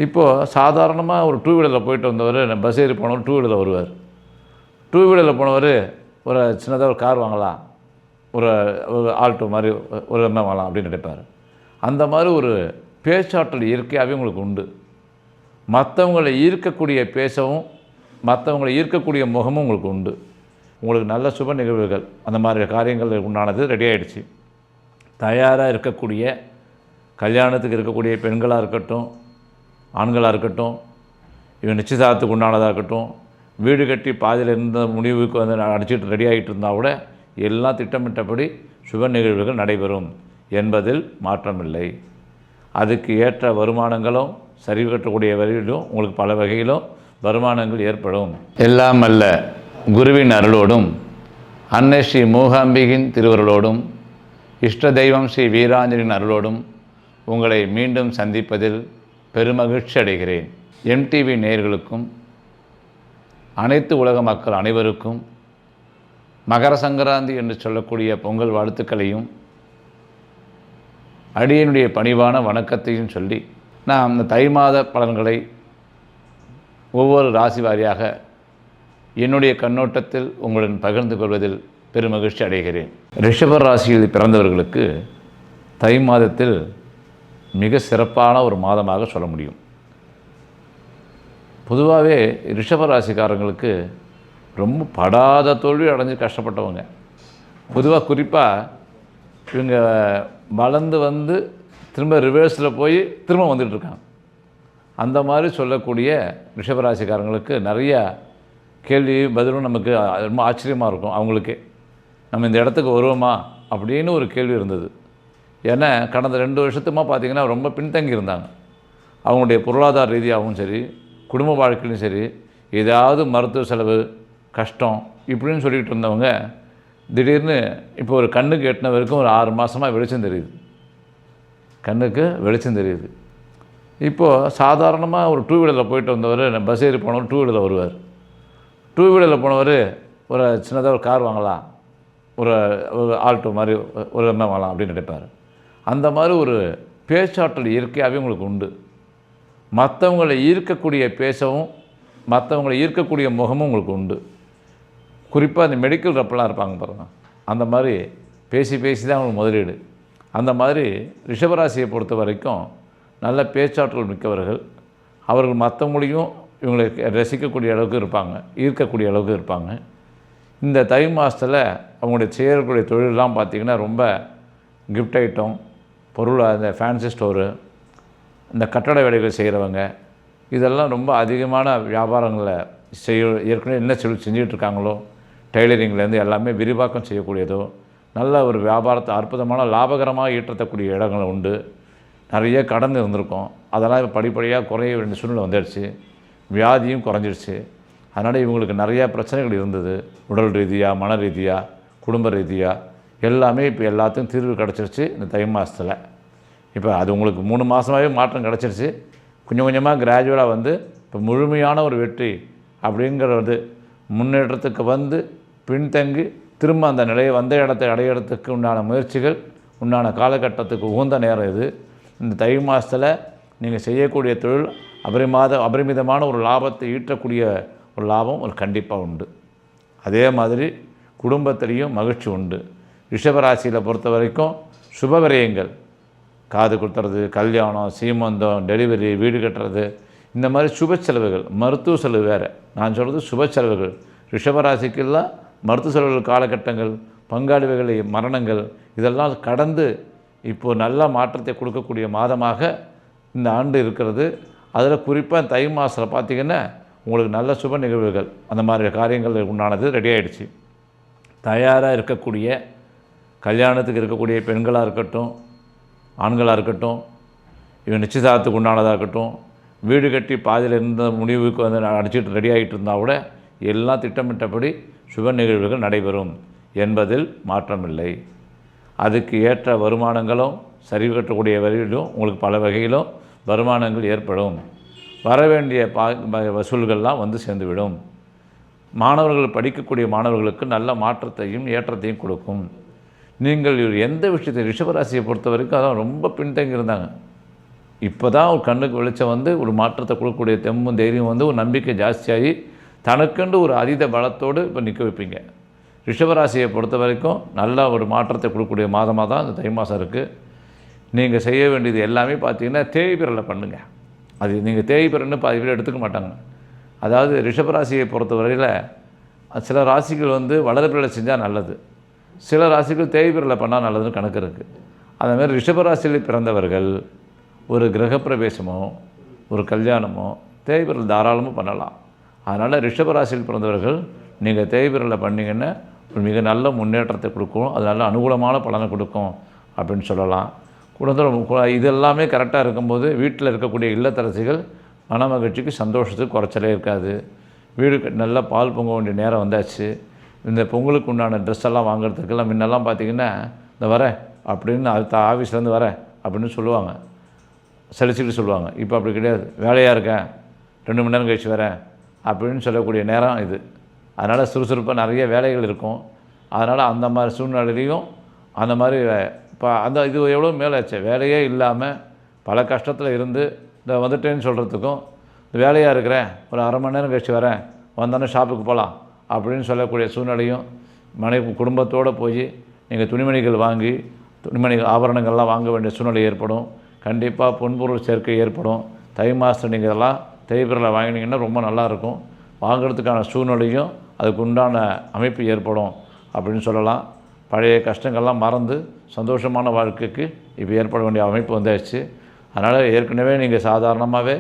இப்போது சாதாரணமாக ஒரு டூ வீலரில் போயிட்டு வந்தவர் பஸ் ஏறி போனவர் டூ வீலரில் வருவார். டூ வீலரில் போனவர் ஒரு சின்னதாக ஒரு கார் வாங்கலாம், ஒரு ஒரு ஆல்டோ மாதிரி ஒரு எண்ணம் வாங்கலாம் அப்படின்னு நினைப்பார். அந்த மாதிரி ஒரு பேச்சாற்றல் இயற்கையாகவே உங்களுக்கு உண்டு. மற்றவங்களை ஈர்க்கக்கூடிய பேசவும் மற்றவங்களை ஈர்க்கக்கூடிய முகமும் உங்களுக்கு உண்டு. உங்களுக்கு நல்ல சுப நிகழ்வுகள் அந்த மாதிரி காரியங்கள் உண்டானது ரெடி ஆகிடுச்சு. தயாராக இருக்கக்கூடிய கல்யாணத்துக்கு இருக்கக்கூடிய பெண்களாக இருக்கட்டும், ஆண்களாக இருக்கட்டும், இவன் நிச்சயதார்த்தத்துக்கு உண்டானதாக இருக்கட்டும், வீடு கட்டி பாதியில் இருந்த முடிவுக்கு வந்து அடிச்சுட்டு ரெடி ஆகிட்டு இருந்தால் கூட எல்லாம் திட்டமிட்டபடி சுப நிகழ்வுகள் நடைபெறும் என்பதில் மாற்றமில்லை. அதுக்கு ஏற்ற வருமானங்களும் சரிவு கட்டக்கூடிய வகையிலும் உங்களுக்கு பல வகையிலும் வருமானங்கள் ஏற்படும். எல்லாம் அல்ல குருவின் அருளோடும் அன்னை ஸ்ரீ மூகாம்பிகின் திருவருளோடும் இஷ்ட தெய்வம் ஸ்ரீ வீராஞ்சலின் அருளோடும் உங்களை மீண்டும் சந்திப்பதில் பெருமகிழ்ச்சி அடைகிறேன். எம்டிவி நேயர்களுக்கும் அனைத்து உலக மக்கள் அனைவருக்கும் மகர சங்கராந்தி என்று சொல்லக்கூடிய பொங்கல் வாழ்த்துக்களையும் அடியனுடைய பணிவான வணக்கத்தையும் சொல்லி நாம் இந்த தை மாத பலன்களை ஒவ்வொரு ராசி வாரியாக என்னுடைய கண்ணோட்டத்தில் உங்களுடன் பகிர்ந்து கொள்வதில் பெருமகிழ்ச்சி அடைகிறேன். ரிஷப ராசியில் பிறந்தவர்களுக்கு தை மாதத்தில் மிக சிறப்பான ஒரு மாதமாக சொல்ல முடியும். பொதுவாகவே ரிஷப ராசிக்காரங்களுக்கு ரொம்ப படாத தோல்வி அடைஞ்சு கஷ்டப்பட்டவங்க. பொதுவாக குறிப்பாக இவங்க வளர்ந்து வந்து திரும்ப ரிவர்ஸில் போய் திரும்ப வந்துட்டுருக்காங்க. அந்த மாதிரி சொல்லக்கூடிய ரிஷபராசிக்காரங்களுக்கு நிறையா கேள்வி பதிலும் நமக்கு ரொம்ப ஆச்சரியமாக இருக்கும். அவங்களுக்கே நம்ம இந்த இடத்துக்கு வருவோமா அப்படின்னு ஒரு கேள்வி இருந்தது. ஏன்னா கடந்த 2 வருஷத்துமா பார்த்திங்கன்னா ரொம்ப பின்தங்கி இருந்தாங்க. அவங்களுடைய பொருளாதார ரீதியாகவும் சரி, குடும்ப வாழ்க்கையிலும் சரி, ஏதாவது மருத்துவ செலவு கஷ்டம் இப்படின்னு சொல்லிகிட்டு இருந்தவங்க திடீர்னு இப்போ ஒரு கண்ணுக்கு எட்டின வரைக்கும் ஒரு 6 மாதமாக வெளிச்சம் தெரியுது. கண்ணுக்கு வெளிச்சம் தெரியுது. இப்போது சாதாரணமாக ஒரு டூ வீலரில் போயிட்டு வந்தவர் பஸ் ஏறி போனவர் டூ வீலரில் வருவார். டூ வீலரில் போனவர் ஒரு சின்னதாக ஒரு கார் வாங்கலாம், ஒரு ஆல்டோ மாதிரி ஒரு எண்ணம் வாங்கலாம் அப்படின்னு நினைப்பார். அந்த மாதிரி ஒரு பேச்சாற்றல் இயற்கையாகவே உங்களுக்கு உண்டு. மற்றவங்களை ஈர்க்கக்கூடிய பேசவும் மற்றவங்களை ஈர்க்கக்கூடிய முகமும் உங்களுக்கு உண்டு. குறிப்பாக அந்த மெடிக்கல் ரெப்பெல்லாம் இருப்பாங்க பாருங்கள், அந்த மாதிரி பேசி தான் அவங்களுக்கு முதலீடு. அந்த மாதிரி ரிஷபராசியை பொறுத்த வரைக்கும் நல்ல பேச்சாற்றல் மிக்கவர்கள். அவர்கள் மற்றவங்களையும் இவங்களை ரசிக்கக்கூடிய அளவுக்கு இருப்பாங்க, ஈர்க்கக்கூடிய அளவுக்கு இருப்பாங்க. இந்த தை மாதத்தில் அவங்களுடைய செய்யக்கூடிய தொழிலெலாம் பார்த்திங்கன்னா ரொம்ப கிஃப்ட் ஐட்டம் பொருள், அந்த ஃபேன்சி ஸ்டோரு, இந்த கட்டட வேலைகள் செய்கிறவங்க, இதெல்லாம் ரொம்ப அதிகமான வியாபாரங்களை ஏற்கனவே என்ன செஞ்சுக்கிட்டு டெய்லரிங்லேருந்து எல்லாமே விரிவாக்கம் செய்யக்கூடியதோ நல்ல ஒரு வியாபாரத்தை அற்புதமான லாபகரமாக ஈட்டத்தக்கூடிய இடங்கள் உண்டு. நிறைய கடன் இருந்திருக்கும், அதெல்லாம் இப்போ படிப்படியாக குறைய வேண்டிய சூழ்நிலை வந்துடுச்சு. வியாதியும் குறைஞ்சிடுச்சு. அதனால் இவங்களுக்கு நிறையா பிரச்சனைகள் இருந்தது. உடல் ரீதியாக, மன ரீதியாக, குடும்ப ரீதியாக எல்லாமே இப்போ எல்லாத்துக்கும் தீர்வு கிடச்சிருச்சு இந்த தை மாதத்தில். இப்போ அது உங்களுக்கு 3 மாதமாகவே மாற்றம் கிடச்சிருச்சு. கொஞ்சம் கொஞ்சமாக கிராஜுவலாக வந்து இப்போ முழுமையான ஒரு வெற்றி அப்படிங்கிறது முன்னேற்றத்துக்கு வந்து பின்தங்கி திரும்ப அந்த நிலையை வந்த இடத்தை அடையிறதுக்கு உண்டான முயற்சிகள் உண்டான காலகட்டத்துக்கு உகந்த நேரம் இது. இந்த தை மாதத்தில் நீங்கள் செய்யக்கூடிய தொழில் அபரிமிதமான ஒரு லாபத்தை ஈட்டக்கூடிய ஒரு லாபம் ஒரு கண்டிப்பாக உண்டு. அதே மாதிரி குடும்பத்திலையும் மகிழ்ச்சி உண்டு. ரிஷபராசியில் பொறுத்த வரைக்கும் சுப விரயங்கள், காது குத்துறது, கல்யாணம், சீமந்தம், டெலிவரி, வீடு கட்டுறது, இந்த மாதிரி சுப செலவுகள், மருத்துவ செலவு வேறு. நான் சொல்கிறது சுப செலவுகள். ரிஷபராசிக்கெல்லாம் மருத்துவ செலவுகள் காலகட்டங்கள், பங்காளி வகை மரணங்கள் இதெல்லாம் கடந்து இப்போது நல்ல மாற்றத்தை கொடுக்கக்கூடிய மாதமாக இந்த ஆண்டு இருக்கிறது. அதில் குறிப்பாக தை மாதத்தில் பார்த்திங்கன்னா உங்களுக்கு நல்ல சுப நிகழ்வுகள் அந்த மாதிரி காரியங்கள் உண்டானது ரெடி ஆகிடுச்சு. தயாராக இருக்கக்கூடிய கல்யாணத்துக்கு இருக்கக்கூடிய பெண்களாக இருக்கட்டும், ஆண்களாக இருக்கட்டும், இவன் நிச்சயதார்த்தத்துக்கு உண்டானதாக இருக்கட்டும், வீடு கட்டி பாதியில் இருந்த முடிவுக்கு வந்து அடிச்சுட்டு ரெடி ஆகிட்டு இருந்தால் கூட எல்லாம் திட்டமிட்டபடி சுப நிகழ்வுகள் நடைபெறும் என்பதில் மாற்றமில்லை. அதுக்கு ஏற்ற வருமானங்களும் சரிவு கட்டக்கூடிய வகையிலும் உங்களுக்கு பல வகையிலும் வருமானங்கள் ஏற்படும். வரவேண்டிய வசூல்கள்லாம் வந்து சேர்ந்துவிடும். மாணவர்கள் படிக்கக்கூடிய மாணவர்களுக்கு நல்ல மாற்றத்தையும் ஏற்றத்தையும் கொடுக்கும். நீங்கள் எந்த விஷயத்தை ரிஷபராசியை பொறுத்த வரைக்கும் அதான் ரொம்ப பின்தங்கி இருந்தாங்க. இப்போ தான் ஒரு கண்ணுக்கு வெளிச்சம் வந்து ஒரு மாற்றத்தை கொடுக்கக்கூடிய தெம்பும் தைரியம் வந்து ஒரு நம்பிக்கை ஜாஸ்தியாகி தனக்கென்று ஒரு அதீத பலத்தோடு இப்போ நிற்க வைப்பீங்க. ரிஷபராசியை பொறுத்த வரைக்கும் நல்ல ஒரு மாற்றத்தை கொடுக்கக்கூடிய மாதமாக தான் இந்த தை மாதம் இருக்குது. நீங்கள் செய்ய வேண்டியது எல்லாமே பார்த்தீங்கன்னா தேய்பிரலை பண்ணுங்கள். அது நீங்கள் தேய்பிரன்னு பாதி பேர் எடுத்துக்க மாட்டாங்க. அதாவது ரிஷபராசியை பொறுத்த வரையில் சில ராசிகள் வந்து வளர்பிரலை செஞ்சால் நல்லது, சில ராசிகள் தேய்பிரலை பண்ணால் நல்லதுன்னு கணக்கு இருக்குது. அதேமாதிரி ரிஷபராசியில் பிறந்தவர்கள் ஒரு கிரகப்பிரவேசமோ ஒரு கல்யாணமோ தேய்பிரல் தாராளமாக பண்ணலாம். அதனால் ரிஷபராசியில் பிறந்தவர்கள் நீங்கள் தேய்பிரலை பண்ணிங்கன்னா மிக நல்ல முன்னேற்றத்தை கொடுக்கும், அது நல்ல அனுகூலமான பலனை கொடுக்கும் அப்படின்னு சொல்லலாம். குடும்பம் இது எல்லாமே கரெக்டாக இருக்கும்போது வீட்டில் இருக்கக்கூடிய இல்லத்தரசிகள் மன மகிழ்ச்சிக்கு சந்தோஷத்துக்கு குறைச்சலே இருக்காது. வீடு நல்லா பால் பொங்க வேண்டிய நேரம் வந்தாச்சு. இந்த பொங்கலுக்கு உண்டான ட்ரெஸ் எல்லாம் வாங்குறதுக்கெல்லாம் முன்னெல்லாம் பார்த்திங்கன்னா இந்த வரேன் அப்படின்னு அடுத்த ஆஃபீஸ்லேருந்து வரேன் அப்படின்னு சொல்லுவாங்க, சலிச்சுக்கிட்டு சொல்லுவாங்க. இப்போ அப்படி கிடையாது. வேலையாக இருக்கேன், 2 மணி நேரம் கழிச்சு வரேன் அப்படின்னு சொல்லக்கூடிய நேரம் இது. அதனால் சுறுசுறுப்பாக நிறைய வேலைகள் இருக்கும். அதனால் அந்த மாதிரி சூழ்நிலையிலையும் அந்த மாதிரி இப்போ அந்த இது எவ்வளோ மேலாச்சு. வேலையே இல்லாமல் பல கஷ்டத்தில் இருந்து இந்த வந்துட்டேன்னு சொல்கிறதுக்கும் வேலையாக இருக்கிறேன் ஒரு 1/2 மணி நேரம் கழிச்சு வரேன் வந்தோன்னே ஷாப்புக்கு போகலாம் அப்படின்னு சொல்லக்கூடிய சூழ்நிலையும் மனைவி குடும்பத்தோடு போய் நீங்கள் துணிமணிகள் வாங்கி துணிமணிகள் ஆபரணங்கள்லாம் வாங்க வேண்டிய சூழ்நிலை ஏற்படும். கண்டிப்பாக பொன்பொருள் சேர்க்கை ஏற்படும். தை மாதம் நீங்கள் இதெல்லாம் தேய்பிரலை வாங்கினீங்கன்னா ரொம்ப நல்லாயிருக்கும். வாங்கிறதுக்கான சூழ்நிலையும் அதுக்கு உண்டான அமைப்பு ஏற்படும் அப்படின்னு சொல்லலாம். பழைய கஷ்டங்கள்லாம் மறந்து சந்தோஷமான வாழ்க்கைக்கு இப்போ ஏற்பட வேண்டிய அமைப்பு வந்தாச்சு. அதனால் ஏற்கனவே நீங்கள் சாதாரணமாகவே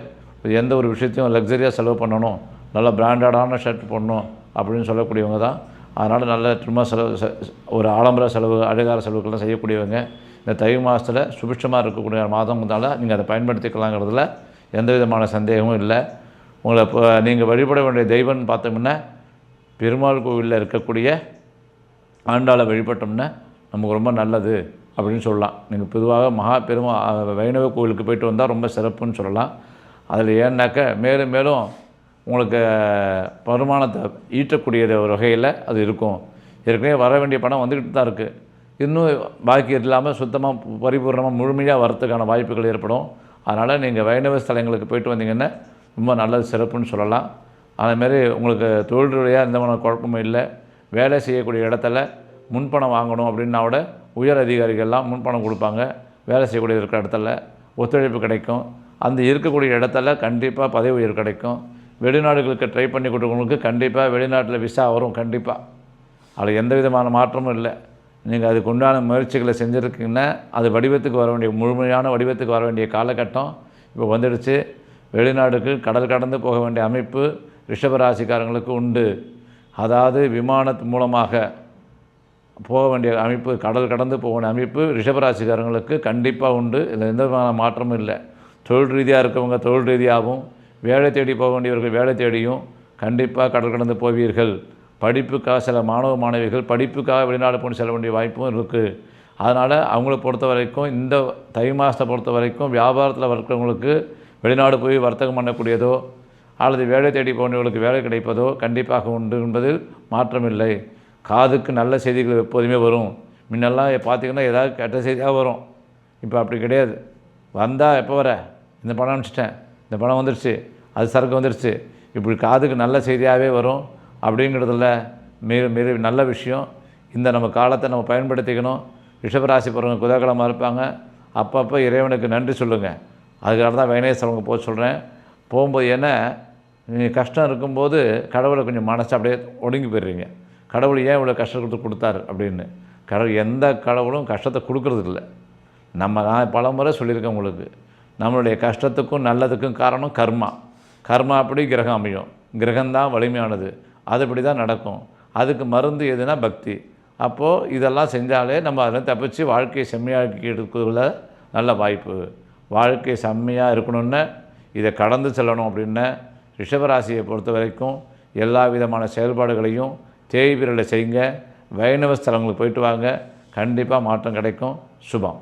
எந்த ஒரு விஷயத்தையும் லக்ஸரியாக செலவு பண்ணணும், நல்ல பிராண்டடான ஷர்ட் போடணும் அப்படின்னு சொல்லக்கூடியவங்க தான். அதனால் நல்ல திரும்ப செலவு ஒரு ஆடம்பர செலவு அழகார செலவுக்கெல்லாம் செய்யக்கூடியவங்க இந்த தை மாதத்தில் சுபிட்சமாக இருக்கக்கூடிய மாதங்கிறதால நீங்கள் அதை பயன்படுத்திக்கலாங்கிறதுல எந்த விதமான சந்தேகமும் இல்லை. உங்களை இப்போ நீங்கள் வழிபட வேண்டிய தெய்வம்னு பார்த்தோம்னா பெருமாள் கோவிலில் இருக்கக்கூடிய ஆண்டாளை வழிபட்டோம்னா நமக்கு ரொம்ப நல்லது அப்படின்னு சொல்லலாம். நீங்கள் பொதுவாக வைணவ கோவிலுக்கு போயிட்டு வந்தால் ரொம்ப சிறப்புன்னு சொல்லலாம். அதில் ஏன்னாக்க மேலும் மேலும் உங்களுக்கு வருமானத்தை ஈட்டக்கூடிய ஒரு வகையில் அது இருக்கும். ஏற்கனவே வர வேண்டிய பணம் வந்துக்கிட்டு தான் இருக்குது. இன்னும் பாக்கி இல்லாமல் சுத்தமாக பரிபூர்ணமாக முழுமையாக வரத்துக்கான வாய்ப்புகள் ஏற்படும். அதனால் நீங்கள் வைணவ ஸ்தலங்களுக்கு போயிட்டு வந்தீங்கன்னா ரொம்ப நல்லது சிறப்புன்னு சொல்லலாம். அதேமாரி உங்களுக்கு தொழில் ரீதியாக எந்த மாதிரி குழப்பமும் இல்லை. வேலை செய்யக்கூடிய இடத்துல முன்பணம் வாங்கணும் அப்படின்னா கூட உயர் அதிகாரிகள்லாம் முன்பணம் கொடுப்பாங்க. வேலை செய்யக்கூடிய இருக்கிற இடத்துல ஒத்துழைப்பு கிடைக்கும். அந்த இருக்கக்கூடிய இடத்துல கண்டிப்பாக பதவி உயர் கிடைக்கும். வெளிநாடுகளுக்கு ட்ரை பண்ணி கொடுக்குறவங்களுக்கு கண்டிப்பாக வெளிநாட்டில் விசா வரும். கண்டிப்பாக அதில் எந்த விதமான மாற்றமும் இல்லை. நீங்கள் அதுக்கு உண்டான முயற்சிகளை செஞ்சுருக்கீங்கன்னா அது வடிவத்துக்கு வர வேண்டிய முழுமையான வடிவத்துக்கு வர வேண்டிய காலகட்டம் இப்போ வந்துடுச்சு. வெளிநாடுக்கு கடல் கடந்து போக வேண்டிய அமைப்பு ரிஷபராசிக்காரங்களுக்கு உண்டு. அதாவது விமானத்து மூலமாக போக வேண்டிய அமைப்பு, கடல் கடந்து போக வேண்டிய அமைப்பு ரிஷபராசிக்காரங்களுக்கு கண்டிப்பாக உண்டு. இதில் எந்த விதமான மாற்றமும் இல்லை. தொழில் ரீதியாக இருக்கவங்க தொழில் ரீதியாகவும், வேலை தேடி போக வேண்டியவர்கள் வேலை தேடியும் கண்டிப்பாக கடல் கடந்து போவீர்கள். படிப்புக்காக சில மாணவிகள் படிப்புக்காக வெளிநாடு போய் செல்ல வேண்டிய வாய்ப்பும் இருக்குது. அதனால் அவங்கள பொறுத்த வரைக்கும் இந்த தை மாதத்தை பொறுத்த வரைக்கும் வியாபாரத்தில் இருக்கிறவங்களுக்கு வெளிநாடு போய் வர்த்தகம் பண்ணக்கூடியதோ அல்லது வேலை தேடி போனவர்களுக்கு வேலை கிடைப்பதோ கண்டிப்பாக உண்டு என்பதில் மாற்றமில்லை. காதுக்கு நல்ல செய்திகள் எப்போதுமே வரும். முன்னெல்லாம் பார்த்திங்கன்னா ஏதாவது கெட்ட செய்தியாக வரும். இப்போ அப்படி கிடையாது. வந்தால் எப்போ வர இந்த பணம் அனுப்பிச்சிட்டேன், இந்த பணம் வந்துடுச்சு, அது சரக்கு வந்துடுச்சு, இப்படி காதுக்கு நல்ல செய்தியாகவே வரும். அப்படிங்கிறதுல மிக நல்ல விஷயம். இந்த நம்ம காலத்தை நம்ம பயன்படுத்திக்கணும். ரிஷபராசி போகிறவங்க குதகலமாக இருப்பாங்க. அப்பப்போ இறைவனுக்கு நன்றி சொல்லுங்கள். அதுக்காக தான் வைணேஸ்வரவங்க போக சொல்கிறேன். போகும்போது ஏன்னா நீங்கள் கஷ்டம் இருக்கும்போது கடவுளை கொஞ்சம் மனசு அப்படியே ஒடுங்கி போயிடுறீங்க. கடவுள் ஏன் இவ்வளோ கஷ்டத்தை கொடுத்தாரு அப்படின்னு. எந்த கடவுளும் கஷ்டத்தை கொடுக்கறது இல்லை. நான் பல முறை சொல்லியிருக்கேன் உங்களுக்கு. நம்மளுடைய கஷ்டத்துக்கும் நல்லதுக்கும் காரணம் கர்மா. கர்மா அப்படி கிரகம் அமையும். கிரகம்தான் வலிமையானது. அதுபடி தான் நடக்கும். அதுக்கு மருந்து எதுனா பக்தி. அப்போது இதெல்லாம் செஞ்சாலே நம்ம அதில் தப்பிச்சு வாழ்க்கையை செம்மையாக்கி எடுக்கிறதுல நல்ல வாய்ப்பு. வாழ்க்கை செம்மையாக இருக்கணும்னு இதை கடந்து செல்லணும் அப்படின்னு ரிஷபராசியை பொறுத்த வரைக்கும் எல்லா விதமான செயல்பாடுகளையும் தேய்பிரலை செய்யுங்க. வைணவ ஸ்தலங்களுக்கு போயிட்டு வாங்க. கண்டிப்பாக மாற்றம் கிடைக்கும். சுபம்.